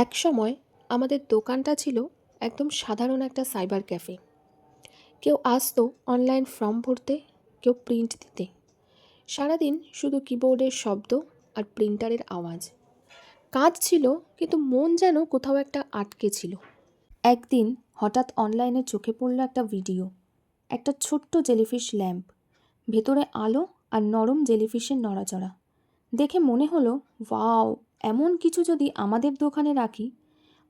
এক সময় আমাদের দোকানটা ছিল একদম সাধারণ একটা সাইবার ক্যাফে। কেউ আসতো অনলাইন ফর্ম ভরতে, কেউ প্রিন্ট দিতে। সারাদিন শুধু কিবোর্ডের শব্দ আর প্রিন্টারের আওয়াজ। কাজ ছিল, কিন্তু মন যেন কোথাও একটা আটকে ছিল। একদিন হঠাৎ অনলাইনে চোখে পড়ল একটা ভিডিও, একটা ছোট্ট জেলিফিশ ল্যাম্প, ভেতরে আলো আর নরম জেলিফিশের নড়াচড়া। দেখে মনে হলো, ওয়াও, এমন কিছু যদি আমাদের দোকানে রাখি,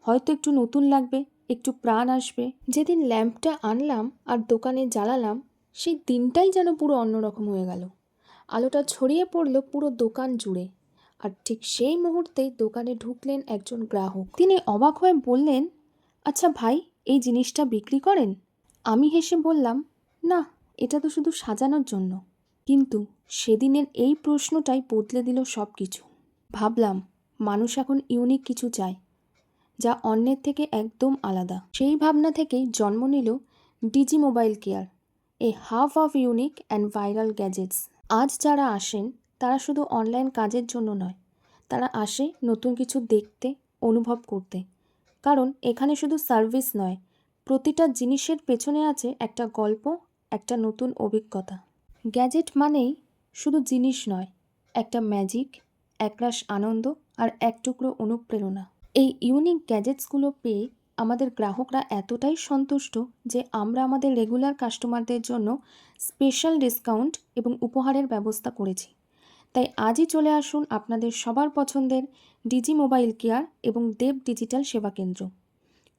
হয়তো একটু নতুন লাগবে, একটু প্রাণ আসবে। যেদিন ল্যাম্পটা আনলাম আর দোকানে জ্বালালাম, সেই দিনটাই যেন পুরো অন্যরকম হয়ে গেল। আলোটা ছড়িয়ে পড়ল পুরো দোকান জুড়ে, আর ঠিক সেই মুহূর্তেই দোকানে ঢুকলেন একজন গ্রাহক। তিনি অবাক হয়ে বললেন, আচ্ছা ভাই, এই জিনিসটা বিক্রি করেন? আমি হেসে বললাম, না, এটা তো শুধু সাজানোর জন্য। কিন্তু সেদিনের এই প্রশ্নটাই বদলে দিল সব কিছু। ভাবলাম, মানুষ এখন ইউনিক কিছু চায়, যা অন্যের থেকে একদম আলাদা। সেই ভাবনা থেকেই জন্ম নিল Digi Mobile Care, a hub of unique and viral gadgets. আজ যারা আসেন, তারা শুধু অনলাইন কাজের জন্য নয়, তারা আসে নতুন কিছু দেখতে, অনুভব করতে। কারণ এখানে শুধু সার্ভিস নয়, প্রতিটা জিনিসের পেছনে আছে একটা গল্প, একটা নতুন অভিজ্ঞতা। গ্যাজেট মানেই শুধু জিনিস নয়, একটা ম্যাজিক, একরাশ আনন্দ আর এক টুকরো অনুপ্রেরণা। এই ইউনিক গ্যাজেটসগুলো পেয়ে আমাদের গ্রাহকরা এতটাই সন্তুষ্ট যে আমরা আমাদের রেগুলার কাস্টমারদের জন্য স্পেশাল ডিসকাউন্ট এবং উপহারের ব্যবস্থা করেছি। তাই আজই চলে আসুন আপনাদের সবার পছন্দের ডিজি মোবাইল কেয়ার এবং দেব ডিজিটাল সেবা কেন্দ্র,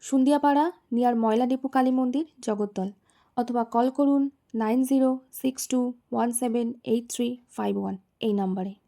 সুন্দিয়াপাড়া, নিয়ার ময়লা ডিপো কালী মন্দির, জগদ্দল। অথবা কল করুন 9062178351 এই নাম্বারে।